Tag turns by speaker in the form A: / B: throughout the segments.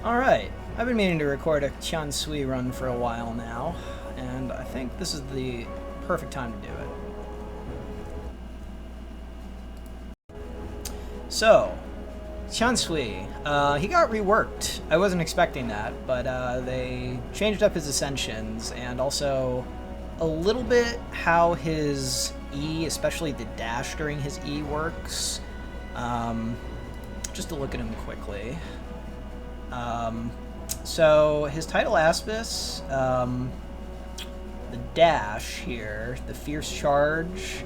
A: Alright, I've been meaning to record a Qian Sui run for a while now, and I think this is the perfect time to do it. So, Qian Sui, he got reworked. I wasn't expecting that, but they changed up his ascensions, and also a little bit how his E, especially the dash during his E, works. Just to look at him quickly. So his title Aspis, the dash here, the fierce charge,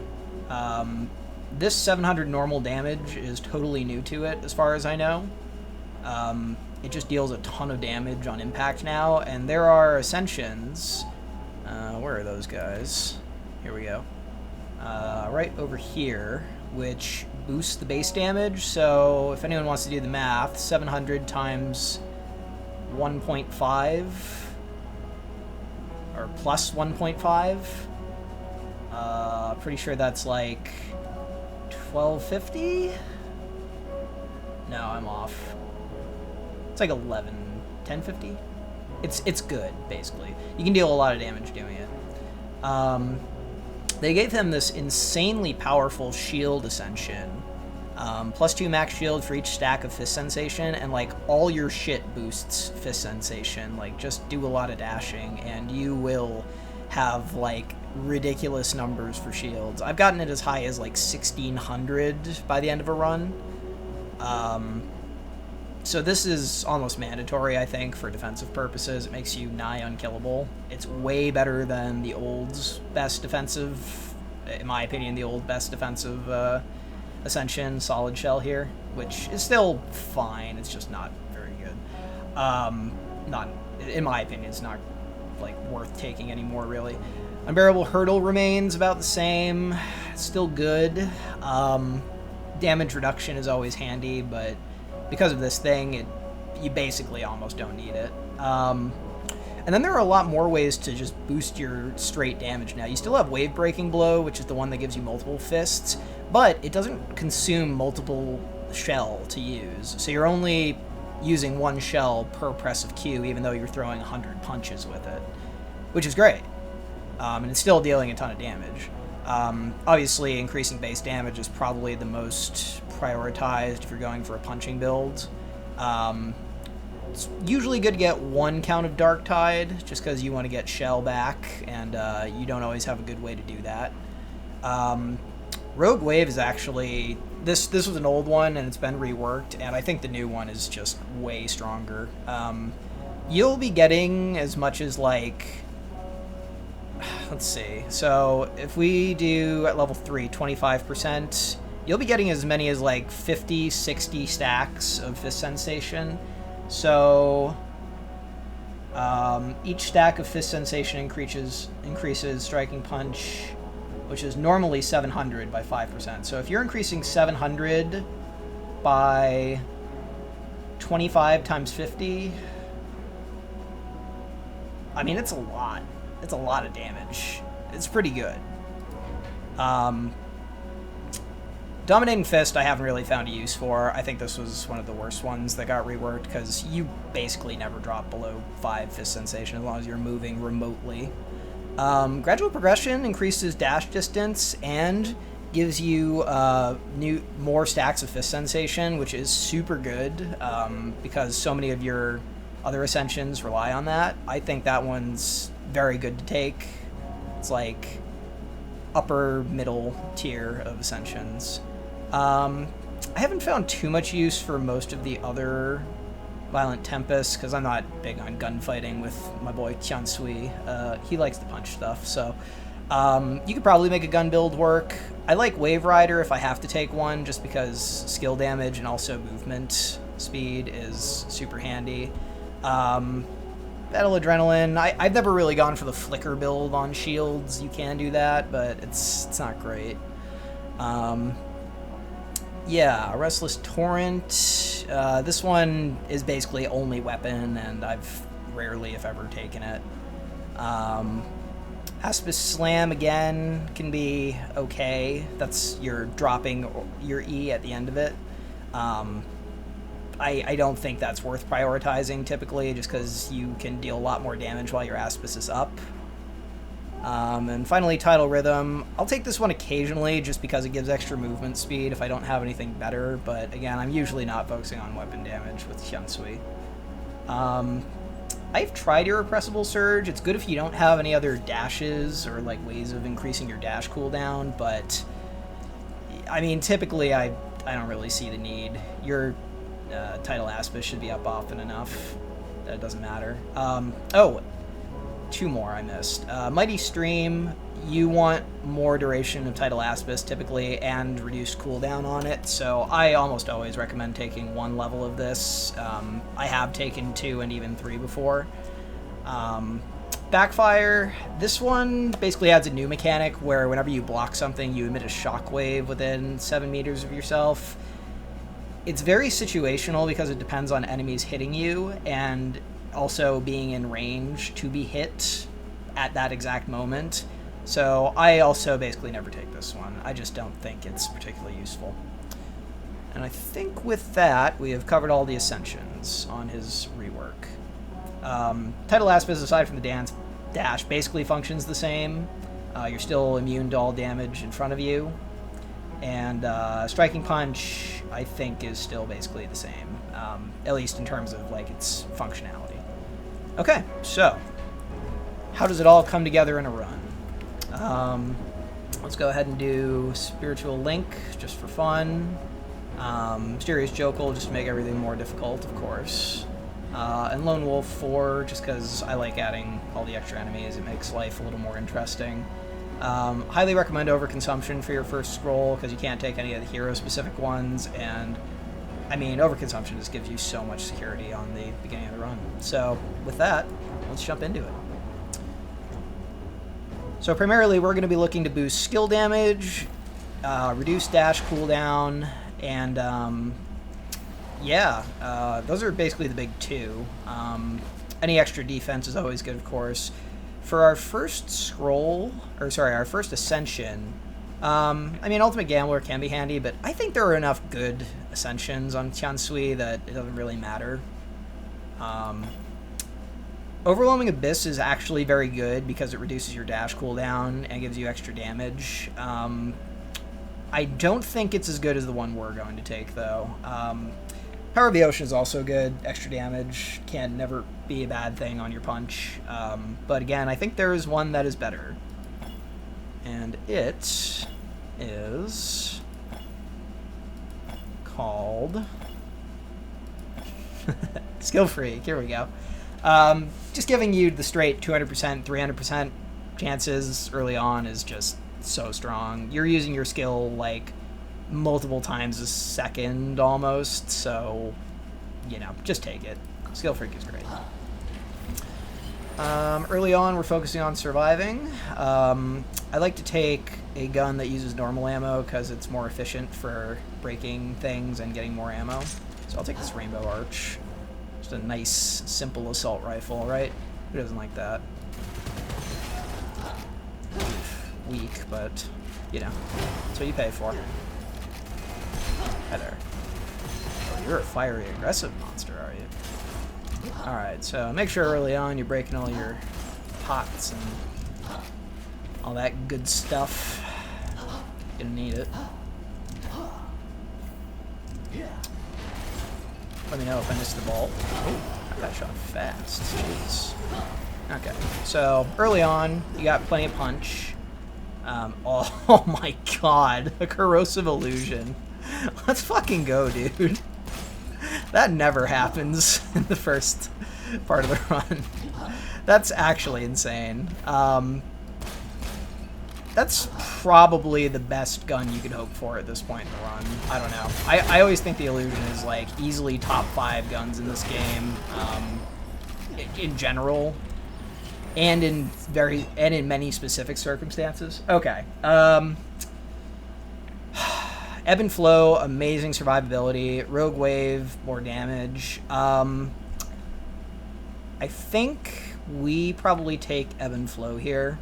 A: this 700 normal damage is totally new to it as far as I know. It just deals a ton of damage on impact now, and there are ascensions. Where are those guys? Here we go. Right over here, which boosts the base damage. So if anyone wants to do the math, 700 times 1.5 or plus 1.5. Pretty sure that's like 1250. No, I'm off. It's like 1050. It's good, basically. You can deal a lot of damage doing it. They gave him this insanely powerful shield ascension. +2 max shield for each stack of fist sensation, and like all your shit boosts fist sensation. Like just do a lot of dashing and you will have like ridiculous numbers for shields. I've gotten it as high as like 1600 by the end of a run. So this is almost mandatory, I think, for defensive purposes. It makes you nigh unkillable. It's way better than the old best defensive, in my opinion, the old best defensive Ascension Solid Shell here, which is still fine. It's just not very good. Not, in my opinion, it's not like worth taking anymore, really. Unbearable Hurdle remains about the same. It's still good. Damage reduction is always handy, but because of this thing, you basically almost don't need it. And then there are a lot more ways to just boost your straight damage now. You still have Wave Breaking Blow, which is the one that gives you multiple fists, but it doesn't consume multiple shell to use. So you're only using one shell per press of Q, even though you're throwing 100 punches with it, which is great. And it's still dealing a ton of damage. Obviously, increasing base damage is probably the most prioritized if you're going for a punching build. It's usually good to get one count of Dark Tide, just because you want to get shell back, and you don't always have a good way to do that. Rogue Wave is actually... This was an old one, and it's been reworked, and I think the new one is just way stronger. You'll be getting as much as, like... Let's see. So, if we do, at level 3, 25%, you'll be getting as many as, like, 50, 60 stacks of Fist Sensation. So, each stack of Fist Sensation increases Striking Punch, which is normally 700 by 5%. So if you're increasing 700 by 25 times 50, I mean, it's a lot. It's a lot of damage. It's pretty good. Dominating Fist I haven't really found a use for. I think this was one of the worst ones that got reworked, because you basically never drop below 5 Fist Sensation as long as you're moving remotely. Gradual Progression increases dash distance and gives you more stacks of Fist Sensation, which is super good, because so many of your other Ascensions rely on that. I think that one's very good to take. It's like upper middle tier of Ascensions. I haven't found too much use for most of the other Violent Tempest, because I'm not big on gunfighting with my boy Qian Sui. He likes to punch stuff, so you could probably make a gun build work. I like Wave Rider if I have to take one, just because skill damage and also movement speed is super handy. Battle Adrenaline, I've never really gone for the flicker build on shields. You can do that, but it's not great. Yeah, Restless Torrent. This one is basically only weapon, and I've rarely, if ever, taken it. Aspis Slam, again, can be okay. That's you're dropping your E at the end of it. I don't think that's worth prioritizing typically, just because you can deal a lot more damage while your Aspis is up. And finally, Tidal Rhythm. I'll take this one occasionally just because it gives extra movement speed if I don't have anything better, but again, I'm usually not focusing on weapon damage with Qian Sui. I've tried Irrepressible Surge. It's good if you don't have any other dashes or like ways of increasing your dash cooldown, but I mean, typically I don't really see the need. Your Tidal Aspis should be up often enough that it doesn't matter. Oh, two more I missed. Mighty Stream, you want more duration of Tidal Aspis typically and reduced cooldown on it, so I almost always recommend taking one level of this. I have taken 2 and even 3 before. Backfire, this one basically adds a new mechanic where whenever you block something, you emit a shockwave within 7 meters of yourself. It's very situational because it depends on enemies hitting you and also being in range to be hit at that exact moment. So I also basically never take this one. I just don't think it's particularly useful. And I think with that, we have covered all the Ascensions on his rework. Tidal Aspis, aside from the dash, basically functions the same. You're still immune to all damage in front of you. And Striking Punch, I think, is still basically the same, at least in terms of like its functionality. Okay, so how does it all come together in a run? Let's go ahead and do Spiritual Link just for fun. Mysterious Jokel just to make everything more difficult, of course. And Lone Wolf 4 just because I like adding all the extra enemies. It makes life a little more interesting. Highly recommend Overconsumption for your first scroll because you can't take any of the hero-specific ones, and I mean, Overconsumption just gives you so much security on the beginning of the run. So with that, let's jump into it. So primarily we're going to be looking to boost skill damage, reduce dash cooldown, and yeah, those are basically the big two. Any extra defense is always good, of course. For our first scroll, or sorry, our first ascension, I mean, Ultimate Gambler can be handy, but I think there are enough good ascensions on Qian Sui that it doesn't really matter. Overwhelming Abyss is actually very good because it reduces your dash cooldown and gives you extra damage. I don't think it's as good as the one we're going to take, though. Power of the Ocean is also good. Extra damage can never be a bad thing on your punch. But again, I think there is one that is better. And it is called Skill Freak. Here we go. Just giving you the straight 200%, 300% chances early on is just so strong. You're using your skill like multiple times a second almost, so you know, just take it. Skill Freak is great. Early on, we're focusing on surviving. I like to take a gun that uses normal ammo because it's more efficient for breaking things and getting more ammo. So I'll take this Rainbow Arch. Just a nice, simple assault rifle, right? Who doesn't like that? Weak, but, you know, that's what you pay for. Hi there. Oh, you're a fiery, aggressive monster, are you? Alright, so make sure early on you're breaking all your pots and all that good stuff. Gonna need it. Let me know if I missed the ball. Oh, I got shot fast. Jeez. Okay, so early on, you got plenty of punch. Oh my god, a Corrosive Illusion. Let's fucking go, dude. That never happens in the first part of the run. That's actually insane. That's probably the best gun you could hope for at this point in the run. I don't know. I always think the Illusion is like easily top 5 guns in this game, in general, and in many specific circumstances. Okay. Ebb and Flow, amazing survivability. Rogue Wave, more damage. I think we probably take Ebb and Flow here.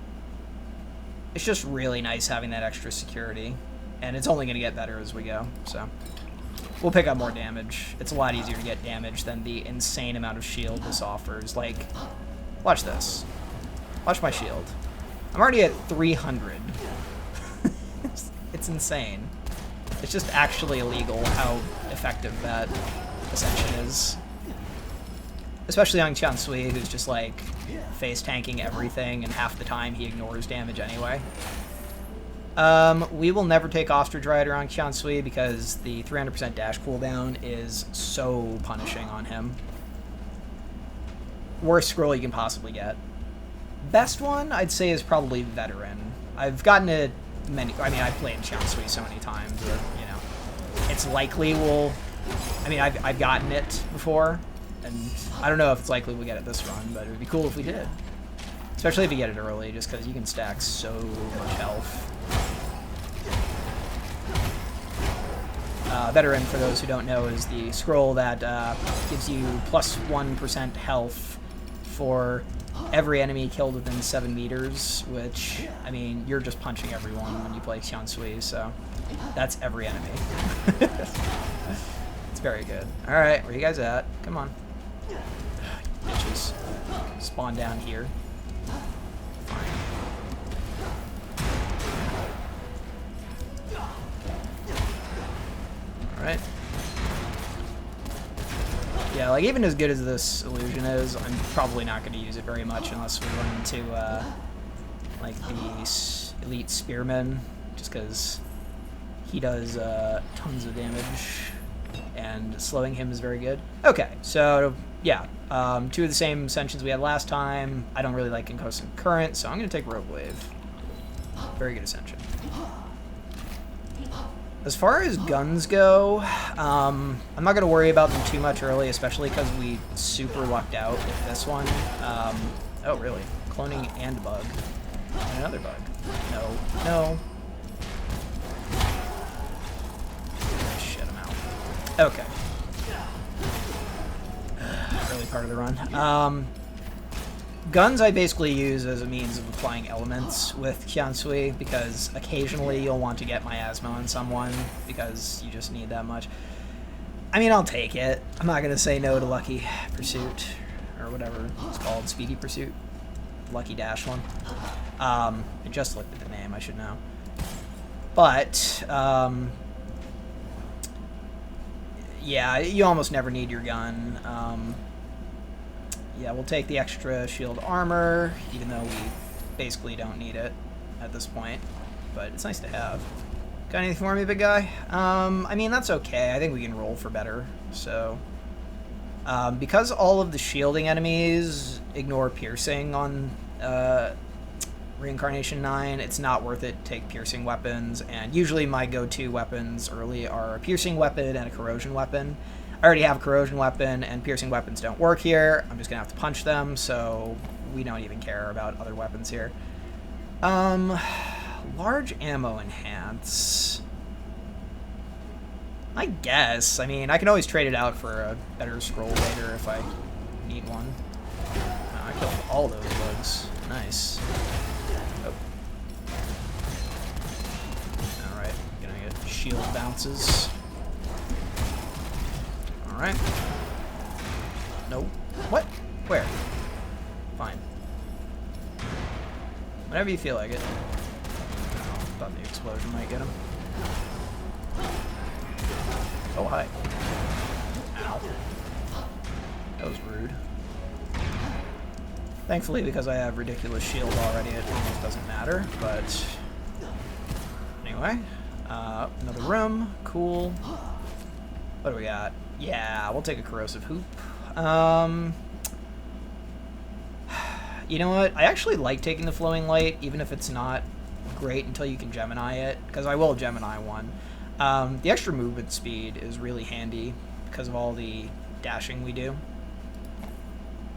A: It's just really nice having that extra security, and it's only going to get better as we go, so. we'll pick up more damage. It's a lot easier to get damage than the insane amount of shield this offers. Like, watch this. Watch my shield. I'm already at 300. It's insane. It's just actually illegal how effective that Ascension is. Especially on Qian Sui, who's just like face tanking everything, and half the time he ignores damage anyway. We will never take Ostrich Rider on Qian Sui because the 300% dash cooldown is so punishing on him. Worst scroll you can possibly get. Best one, I'd say, is probably Veteran. I've gotten it many... I mean, I've played Qian Sui so many times that, you know, it's likely we'll... I mean, I've gotten it before, and I don't know if it's likely we'll get it this run, but it would be cool if we did. Especially if you get it early, just because you can stack so much health. Veteran, for those who don't know, is the scroll that gives you plus 1% health for every enemy killed within 7 meters, which, I mean, you're just punching everyone when you play Qian Sui, so that's every enemy. It's very good. Alright, where you guys at? Come on. Bitches. Spawn down here. Fine. Alright. Yeah, like, even as good as this illusion is, I'm probably not going to use it very much unless we run into, like, the elite spearman, just because he does tons of damage, and slowing him is very good. Okay, so, yeah, 2 of the same Ascensions we had last time. I don't really like Concussive Current, so I'm going to take Rogue Wave. Very good Ascension. As far as guns go, I'm not going to worry about them too much early, especially because we super lucked out with this one. Oh, really? Cloning and bug. And another bug. No. No. Shit, I'm out. Okay. Early part of the run. Guns I basically use as a means of applying elements with Qian Sui, because occasionally you'll want to get miasma on someone, because you just need that much. I mean, I'll take it. I'm not going to say no to Lucky Pursuit, or whatever it's called, Speedy Pursuit. Lucky Dash one. I just looked at the name, I should know. But, yeah, you almost never need your gun. Yeah, we'll take the extra shield armor, even though we basically don't need it at this point. But it's nice to have. Got anything for me, big guy? I mean, that's okay. I think we can roll for better. So, because all of the shielding enemies ignore piercing on Reincarnation 9, it's not worth it to take piercing weapons. And usually my go-to weapons early are a piercing weapon and a corrosion weapon. I already have a corrosion weapon, and piercing weapons don't work here. I'm just going to have to punch them, so we don't even care about other weapons here. Large ammo enhance. I guess. I mean, I can always trade it out for a better scroll later if I need one. I killed all those bugs. Nice. Oh. Alright, gonna get shield bounces. Alright. No. What? Where? Fine. Whenever you feel like it. Oh, thought the explosion might get him. Oh, hi. Ow. That was rude. Thankfully, because I have ridiculous shield already, it almost doesn't matter, but... Anyway. Another room. Cool. What do we got? Yeah, we'll take a corrosive hoop. You know what? I actually like taking the flowing light, even if it's not great until you can Gemini it, because I will Gemini one. The extra movement speed is really handy because of all the dashing we do.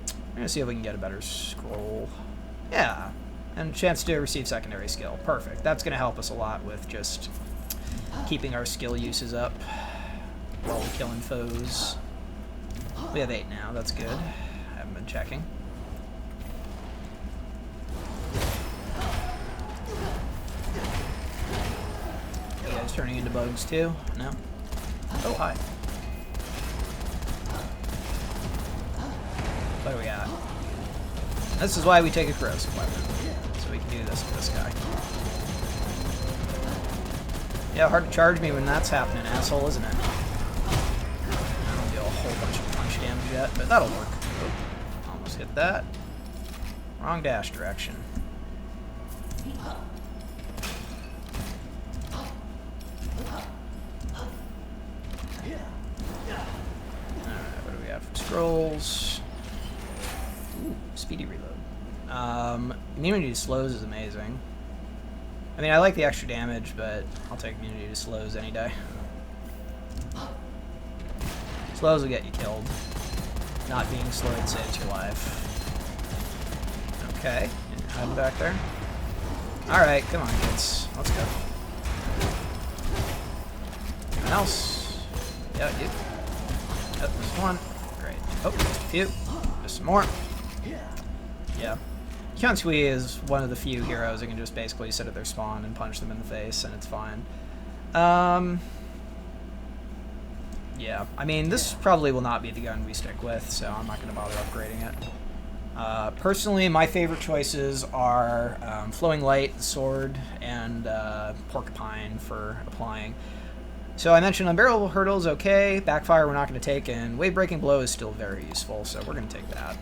A: I'm gonna see if we can get a better scroll. Yeah, and a chance to receive secondary skill. Perfect. That's gonna help us a lot with just keeping our skill uses up while we're killing foes. We have 8 now, that's good. I haven't been checking. You guys turning into bugs too? No? Oh, hi. What do we got? This is why we take a corrosive weapon. So we can do this to this guy. Yeah, hard to charge me when that's happening, asshole, isn't it? I don't do a whole bunch of punch damage yet, but that'll work. Oh, almost hit that. Wrong dash direction. Alright, what do we got for scrolls? Ooh, speedy reload. Immunity to slows is amazing. I mean, I like the extra damage, but I'll take immunity to slows any day. Slows will get you killed. Not being slowed saves your life. Okay, hiding back there. Alright, come on, kids. Let's go. Anyone else? Yeah, you. Oh, there's one. Great. Oh, just a few. Just some more. Yeah. Qian Sui is one of the few heroes that can just basically sit at their spawn and punch them in the face, and it's fine. Yeah. I mean, this probably will not be the gun we stick with, so I'm not going to bother upgrading it. Personally, my favorite choices are Flowing Light, the sword, and Porcupine for applying. So I mentioned Unbearable Hurdle is okay, Backfire we're not going to take, and Wave Breaking Blow is still very useful, so we're going to take that.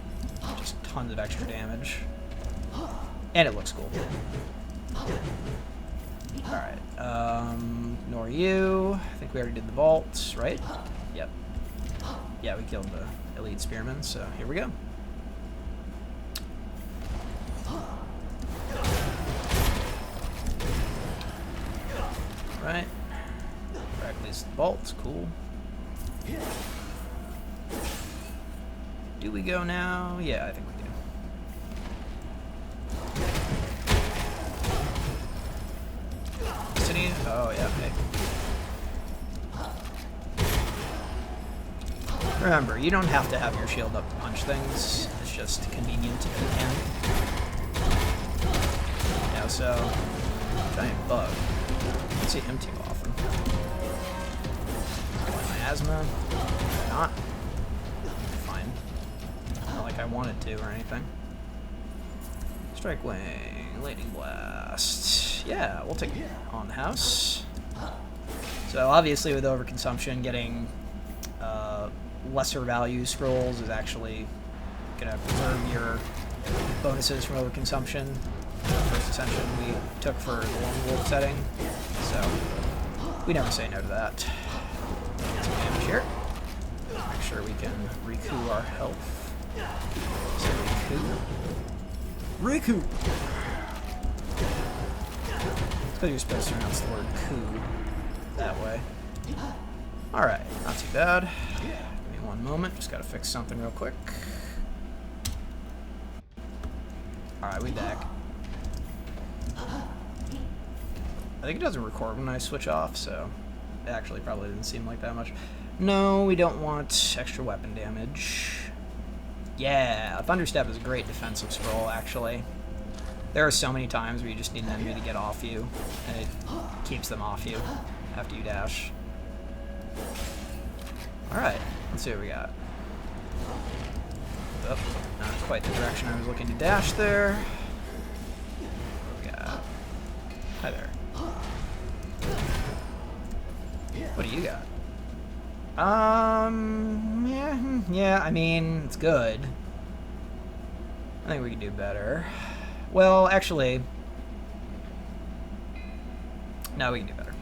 A: Just tons of extra damage. And it looks cool. Alright, ignore you. I think we already did the vault, right? Yep. Yeah, we killed the elite spearman, so here we go. Right. Release the vault, cool. Do we go now? Yeah, I think we do. City? Oh, yeah, okay. Remember, you don't have to have your shield up to punch things. It's just convenient if you can. Yeah, so... Giant bug. I don't see him too often. My asthma? Not. Fine. Not like I wanted to or anything. Strike Wing, Lightning Blast. Yeah, we'll take it on the house. So obviously with overconsumption, getting lesser value scrolls is actually going to preserve your bonuses from overconsumption. The first ascension we took for the Lone Wolf setting, so we never say no to that. Get some damage here. Make sure we can recoup our health. So recoup. It's because you're supposed to pronounce the word coup that way. Alright, not too bad. Give me one moment, just gotta fix something real quick. Alright, we back. I think it doesn't record when I switch off, so it actually probably didn't seem like that much. No, we don't want extra weapon damage. Yeah, Thunderstep is a great defensive scroll, actually. There are so many times where you just need an enemy to get off you, and it keeps them off you after you dash. Alright, let's see what we got. Oh, not quite the direction I was looking to dash there. What do we got? Hi there. What do you got? Yeah, I mean, it's good. I think we can do better. Well, actually, no, we can do better.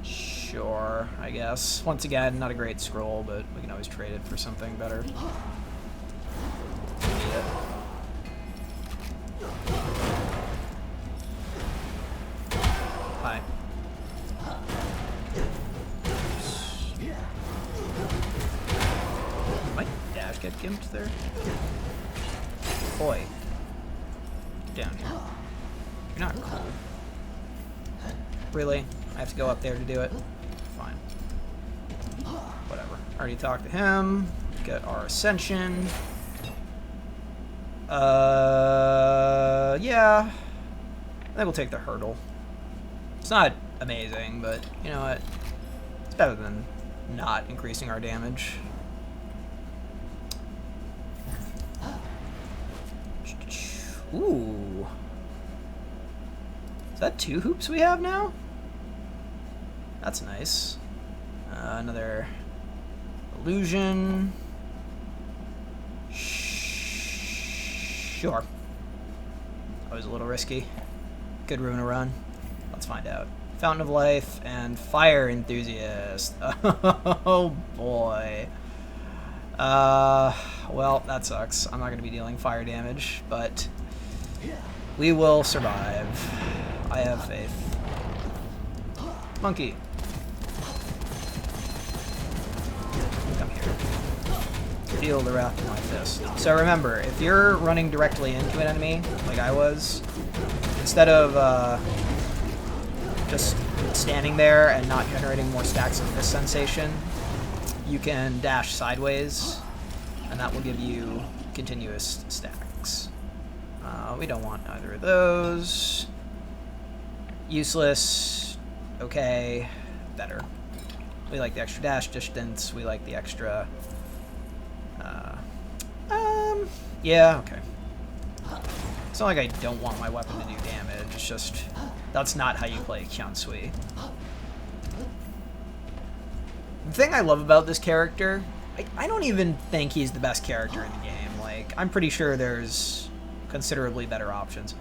A: Sure, I guess. Once again, not a great scroll, but we can always trade it for something better. Hi. Might dash get gimped there? Boy. Get down here. You're not cool. Really? I have to go up there to do it? Fine. Whatever. Already talked to him. Got our ascension. Yeah. I think we'll take the hurdle. It's not amazing, but you know what? It's better than not increasing our damage. Ooh. Is that 2 hoops we have now? That's nice. Another illusion. Sure. That was a little risky. Good room to run. Let's find out. Fountain of Life and Fire Enthusiast. Oh boy. Well, that sucks. I'm not going to be dealing fire damage, but we will survive. I have faith. Monkey. Come here. Feel the wrath of my fist. So remember, if you're running directly into an enemy, like I was, instead of just standing there and not generating more stacks of fist sensation, you can dash sideways, and that will give you continuous stacks. We don't want either of those. Useless. Okay. Better. We like the extra dash distance. We like the extra... yeah, okay. It's not like I don't want my weapon to do damage. It's just... that's not how you play Qian Sui. The thing I love about this character... I don't even think he's the best character in the game. Like, I'm pretty sure there's considerably better options.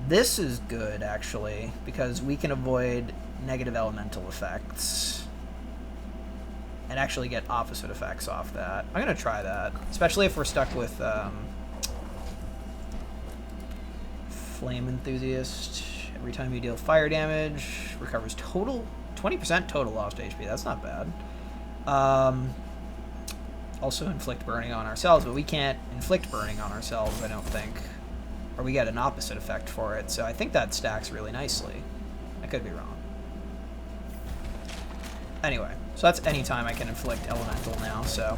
A: This is good, actually, because we can avoid negative elemental effects and actually get opposite effects off that. I'm going to try that, especially if we're stuck with Flame Enthusiast. Every time you deal fire damage, recovers total 20% total lost HP. That's not bad. Also inflict burning on ourselves, but we can't inflict burning on ourselves, I don't think. Or we get an opposite effect for it, so I think that stacks really nicely. I could be wrong. Anyway, so that's any time I can inflict elemental now, so...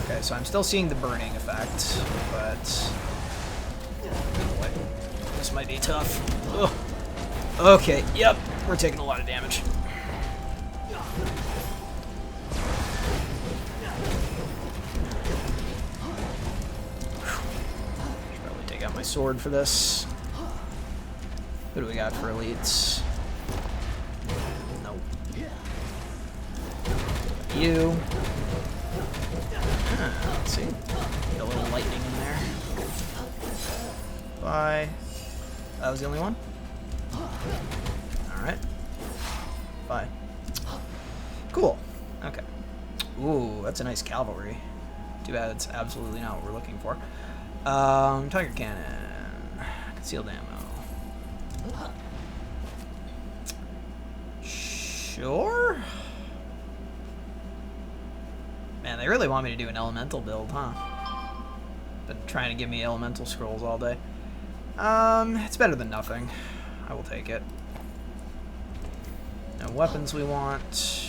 A: okay, so I'm still seeing the burning effect, but... oh, boy. This might be tough. Ugh. Okay, yep, we're taking a lot of damage. Got my sword for this. What do we got for elites? Nope. You. Let's see. Get a little lightning in there. Bye. That was the only one? Alright. Bye. Cool. Okay. Ooh, that's a nice cavalry. Too bad it's absolutely not what we're looking for. Tiger Cannon. Concealed ammo. Sure? Man, they really want me to do an elemental build, huh? Been trying to give me elemental scrolls all day. It's better than nothing. I will take it. No weapons we want.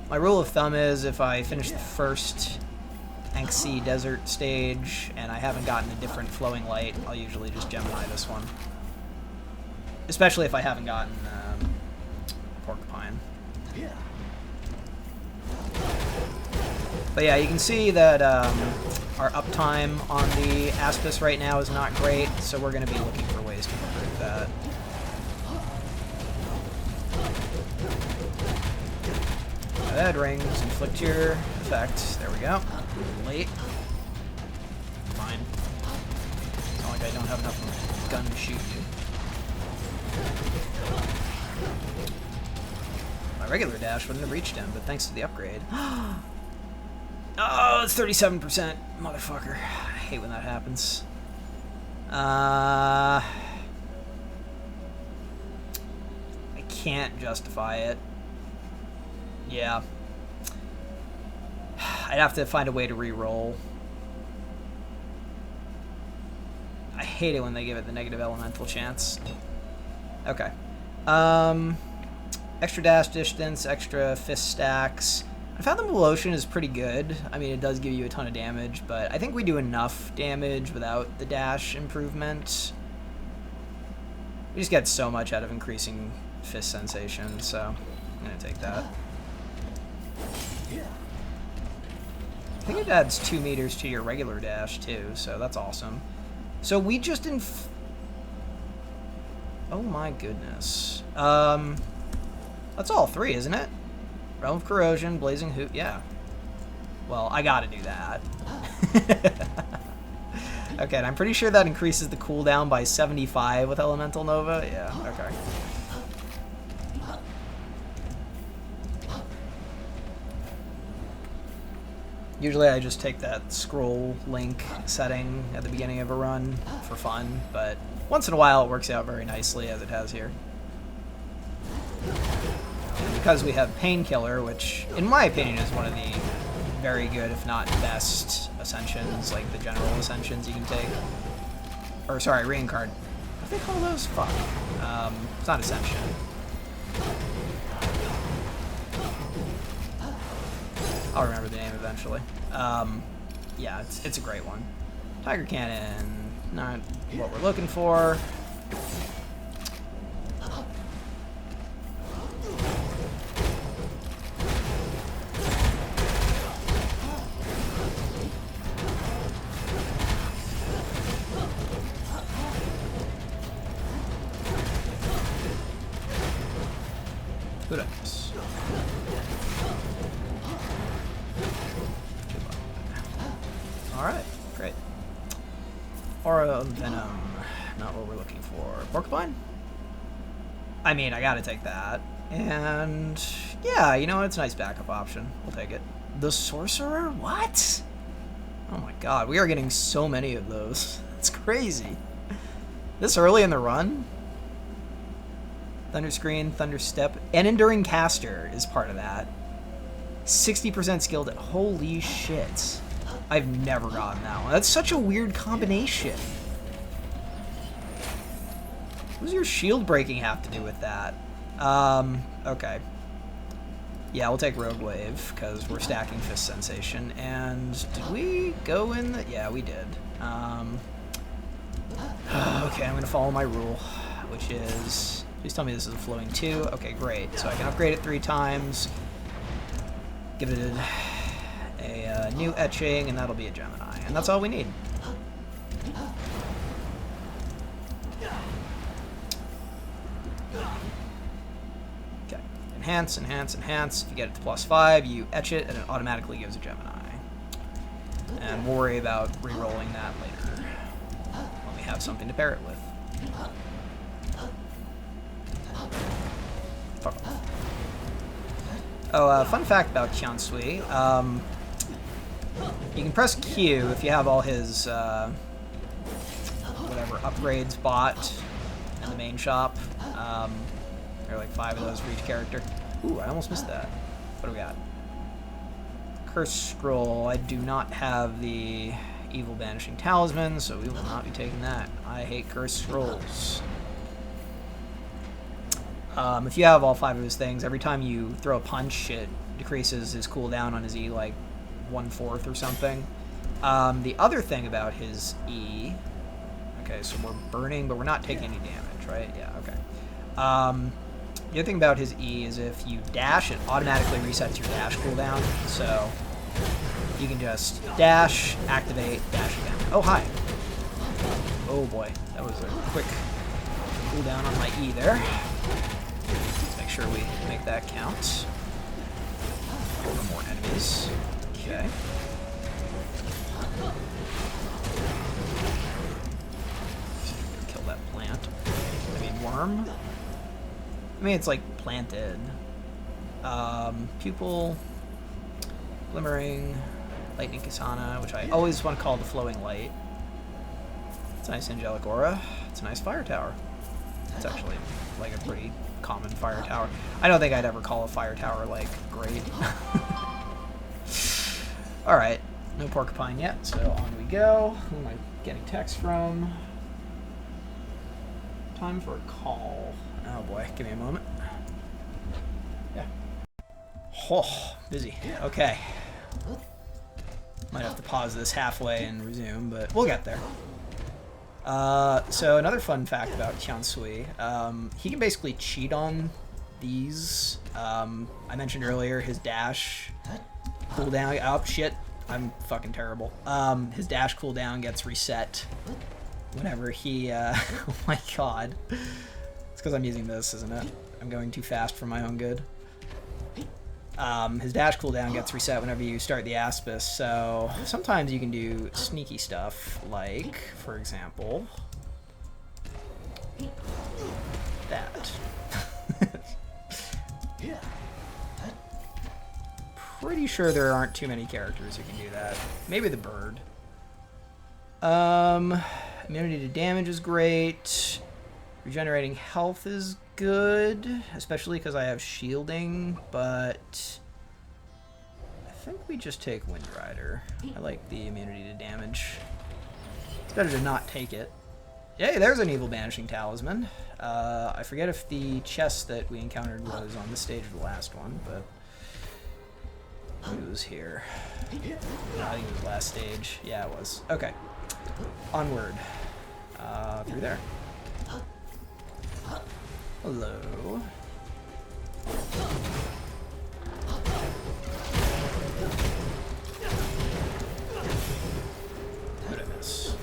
A: My rule of thumb is if I finish the first Anxi Desert stage, and I haven't gotten a different flowing light, I'll usually just Gemini this one. Especially if I haven't gotten Porcupine. But yeah, you can see that our uptime on the Aspis right now is not great, so we're going to be looking for ways to improve that. Red rings, inflict your effect. There we go. Late. Fine. It's not like I don't have enough gun to shoot you. My regular dash wouldn't have reached him, but thanks to the upgrade. Oh, it's 37%. Motherfucker. I hate when that happens. I can't justify it. Yeah. I'd have to find a way to re-roll. I hate it when they give it the negative elemental chance. Okay. Extra dash distance, extra fist stacks. I found the Melotion is pretty good. I mean, it does give you a ton of damage, but I think we do enough damage without the dash improvement. We just get so much out of increasing fist sensation, so I'm going to take that. I think it adds 2 meters to your regular dash, too, so that's awesome. So we just oh my goodness. That's all 3, isn't it? Realm of Corrosion, Blazing Hoot, yeah. Well, I gotta do that. Okay, and I'm pretty sure that increases the cooldown by 75 with Elemental Nova. Yeah, okay. Usually I just take that scroll link setting at the beginning of a run for fun, but once in a while it works out very nicely as it has here. And because we have Painkiller, which in my opinion is one of the very good, if not best, ascensions, like the general ascensions you can take. Or sorry, reincarn. What do they call those? Fuck. It's not ascension. I'll remember the name eventually. Yeah, it's a great one. Tiger Cannon, not what we're looking for. Who knows? Alright, great. Aura Venom, not what we're looking for. Porcupine? I mean, I gotta take that. And yeah, you know, it's a nice backup option. We'll take it. The Sorcerer? What? Oh my god, we are getting so many of those. It's crazy. This early in the run? Thunder Screen, Thunder Step, and Enduring Caster is part of that. 60% skilled. Holy shit. I've never gotten that one. That's such a weird combination. What does your shield breaking have to do with that? Okay. Yeah, we'll take Rogue Wave, because we're stacking Fist Sensation. And did we go in the... Yeah, we did. Okay, I'm going to follow my rule, which is... Please tell me this is a flowing 2. Okay, great. So I can upgrade it 3 times. Give it a new etching, and that'll be a Gemini. And that's all we need. Okay. Enhance, enhance, enhance. If you get it to +5, you etch it, and it automatically gives a Gemini. And we'll worry about re-rolling that later when we have something to pair it with. Oh, fun fact about Qian Sui. You can press Q if you have all his, whatever, upgrades bought in the main shop. There are like 5 of those for each character. Ooh, I almost missed that. What do we got? Curse Scroll. I do not have the Evil Banishing Talisman, so we will not be taking that. I hate Curse Scrolls. If you have all 5 of his things, every time you throw a punch, it decreases his cooldown on his E like 1/4 or something. The other thing about his E... Okay, so we're burning, but we're not taking any damage, right? Yeah, okay. The other thing about his E is if you dash, it automatically resets your dash cooldown. So you can just dash, activate, dash again. Oh, hi. Oh boy, that was a quick cooldown on my E there. Sure we make that count. Over more enemies. Okay. Kill that plant. I mean worm. I mean it's like planted. Pupil. Glimmering. Lightning Kasana, which I always want to call the Flowing Light. It's a nice angelic aura. It's a nice fire tower. It's actually like a pretty common fire tower. I don't think I'd ever call a fire tower, like, great. Alright, no porcupine yet, so on we go. Who am I getting text from? Time for a call. Oh boy, give me a moment. Yeah. Oh, busy. Okay. Might have to pause this halfway and resume, but we'll get there. So another fun fact about Qian Sui, he can basically cheat on these. I mentioned earlier his dash cooldown. Oh shit, I'm fucking terrible. His dash cooldown gets reset whenever he. Oh my god, it's because I'm using this, isn't it? I'm going too fast for my own good. His dash cooldown gets reset whenever you start the Aspis, so sometimes you can do sneaky stuff, like, for example, that. Pretty sure there aren't too many characters who can do that. Maybe the bird. Immunity to damage is great. Regenerating health is good, especially because I have shielding, but I think we just take Wind Rider. I like the immunity to damage. It's better to not take it. Yay, there's an Evil Banishing Talisman. I forget if the chest that we encountered was on this stage of the last one, but it was here. No, I think it was last stage. Yeah, it was. Okay. Onward. Through there. Hello. What did I miss?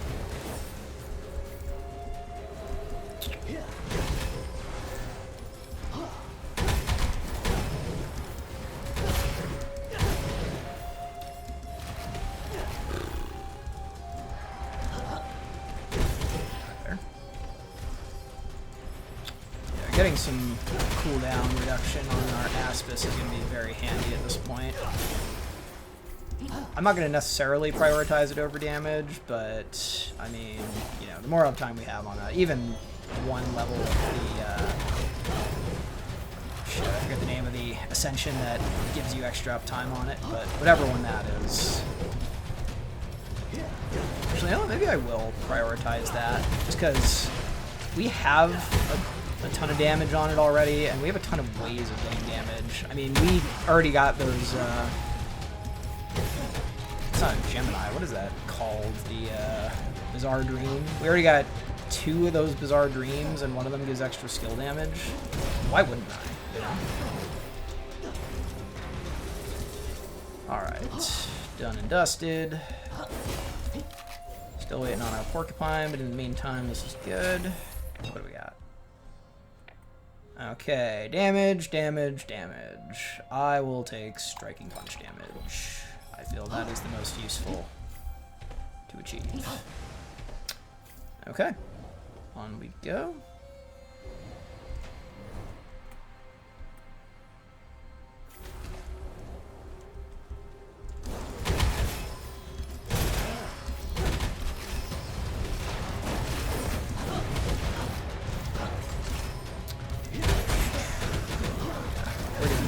A: Getting some cooldown reduction on our Aspis is going to be very handy at this point. I'm not going to necessarily prioritize it over damage, but, I mean, you know, the more uptime we have on that, even one level of the, shit, I forget the name of the Ascension that gives you extra uptime on it, but whatever one that is. Actually, no, maybe I will prioritize that, just because we have a ton of damage on it already, and we have a ton of ways of getting damage. I mean, we already got those, it's not a Gemini, what is that called? The, Bizarre Dream? We already got 2 of those Bizarre Dreams, and one of them gives extra skill damage. Why wouldn't I, you know? Alright, done and dusted. Still waiting on our Porcupine, but in the meantime, this is good. What do we got? Okay, damage, damage, damage. I will take Striking Punch damage. I feel that is the most useful to achieve. Okay, on we go.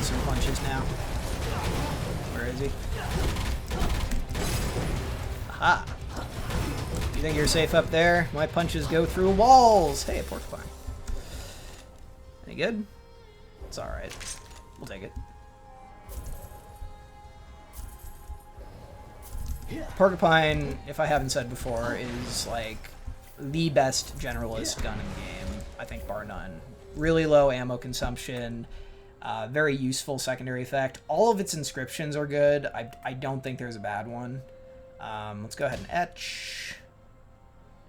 A: Some punches now. Where is he? Aha! You think you're safe up there? My punches go through walls! Hey, a Porcupine. Any good? It's alright. We'll take it. Porcupine, if I haven't said before, is like the best generalist gun in the game. I think bar none. Really low ammo consumption. Very useful secondary effect. All of its inscriptions are good. I don't think there's a bad one. Let's go ahead and etch.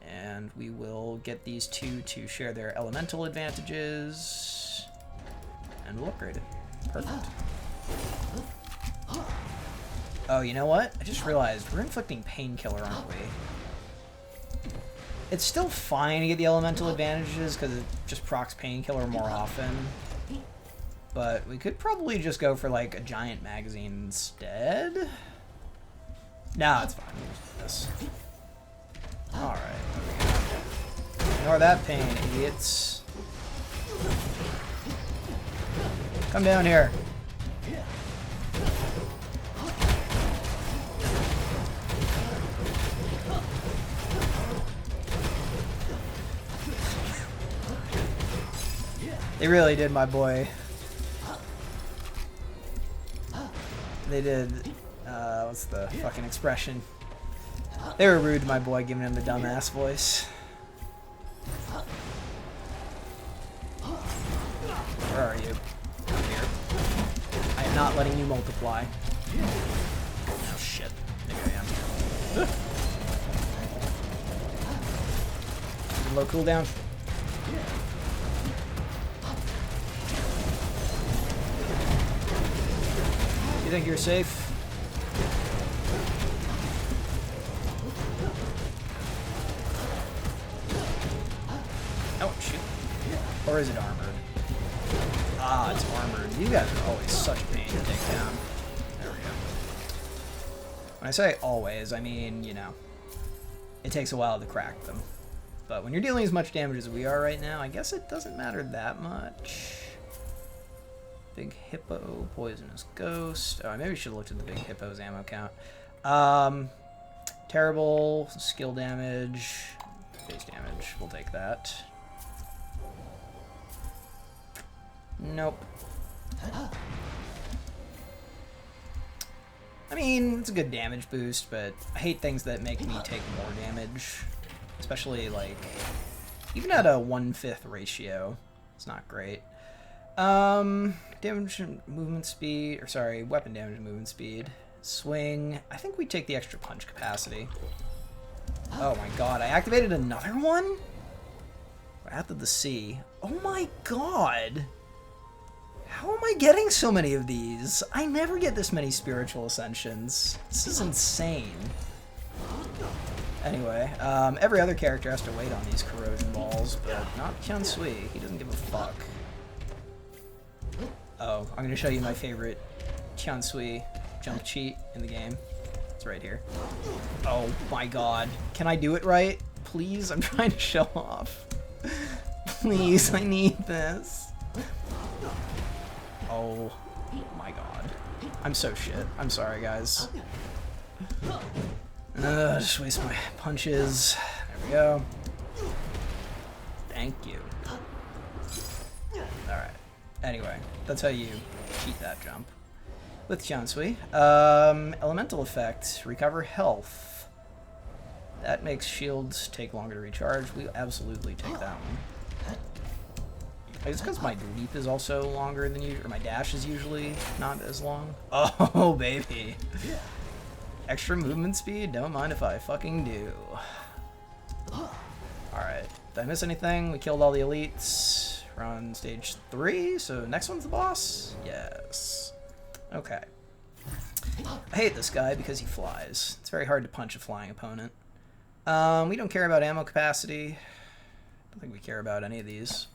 A: And we will get these 2 to share their elemental advantages. And we'll upgrade it. Perfect. Oh, you know what? I just realized we're inflicting Painkiller, aren't we? It's still fine to get the elemental advantages because it just procs Painkiller more often. But we could probably just go for like a giant magazine instead. No, it's fine. We'll just do this. Alright. Ignore that pain, idiots. Come down here. They really did, my boy. They did, what's the fucking expression? They were rude to my boy, giving him the dumbass voice. not letting you multiply. Oh shit. Maybe I am. Low cooldown. You think you're safe? Oh, shoot. Or is it armored? Ah, it's armored. You guys are always such a pain to take down. There we go. When I say always, I mean, you know, it takes a while to crack them. But when you're dealing as much damage as we are right now, I guess it doesn't matter that much. Big Hippo, Poisonous Ghost. Oh, maybe we should have looked at the Big Hippo's ammo count. Terrible, skill damage, base damage. We'll take that. Nope. I mean, it's a good damage boost, but I hate things that make me take more damage. Especially, like, even at a 1/5 ratio. It's not great. Damage and movement speed, or sorry, weapon damage and movement speed. Swing. I think we take the extra punch capacity. Oh my god, I activated another one? Wrath of the Sea. Oh my god! How am I getting so many of these? I never get this many spiritual ascensions. This is insane. Anyway, every other character has to wait on these corrosion balls, but not Qian Sui. He doesn't give a fuck. Oh, I'm going to show you my favorite Qian Sui jump cheat in the game. It's right here. Oh my god. Can I do it right? Please? I'm trying to show off. Please, I need this. Oh my god. I'm so shit. I'm sorry, guys. Just waste my punches. There we go. Thank you. Alright. Anyway, that's how you cheat that jump. With Qian Sui. Elemental effect. Recover health. That makes shields take longer to recharge. We absolutely take that one. It's because my leap is also longer than usual, or my dash is usually not as long. Oh, baby. Extra movement speed? Don't mind if I fucking do. Alright. Did I miss anything? We killed all the elites. We're on stage 3, so next one's the boss? Yes. Okay. I hate this guy because he flies. It's very hard to punch a flying opponent. We don't care about ammo capacity. I don't think we care about any of these.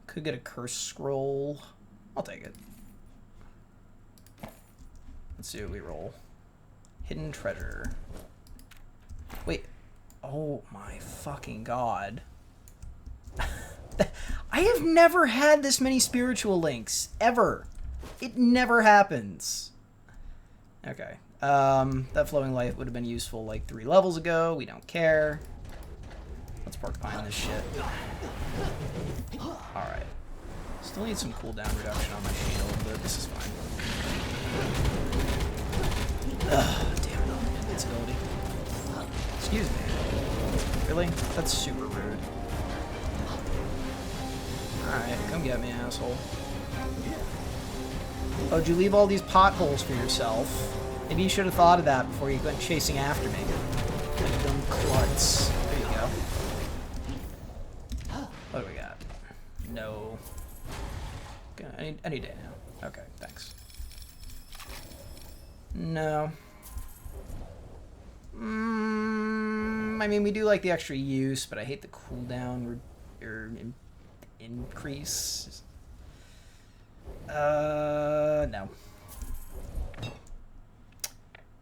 A: Could get a curse scroll. I'll take it. Let's see what we roll. Hidden treasure. Wait. Oh my fucking god. I have never had this many spiritual links. Ever. It never happens. Okay. That flowing light would have been useful like 3 levels ago. We don't care. Let's porcupine this shit. Alright. Still need some cooldown reduction on my shield, but this is fine. Ugh, damn it. Invincibility. Excuse me. Really? That's super rude. Alright, come get me, asshole. Oh, did you leave all these potholes for yourself? Maybe you should have thought of that before you went chasing after me. Like dumb klutz. There you go. What do we got? No. Any day now. Okay, thanks. No. I mean, we do like the extra use, but I hate the cooldown or increase. No.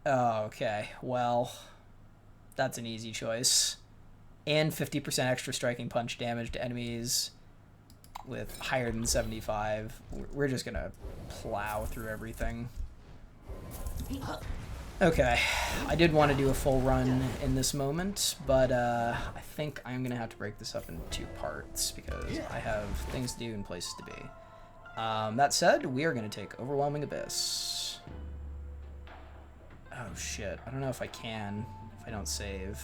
A: Okay, well, that's an easy choice. And 50% extra striking punch damage to enemies with higher than 75. We're just gonna plow through everything. Okay, I did want to do a full run in this moment, but I think I'm gonna have to break this up into 2 parts because I have things to do and places to be. That said, we are gonna take Overwhelming Abyss. Oh shit, I don't know if I can, if I don't save.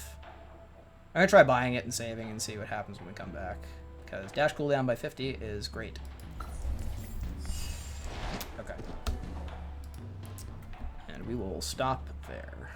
A: I'm gonna try buying it and saving and see what happens when we come back. because dash cooldown by 50 is great. Okay. And we will stop there.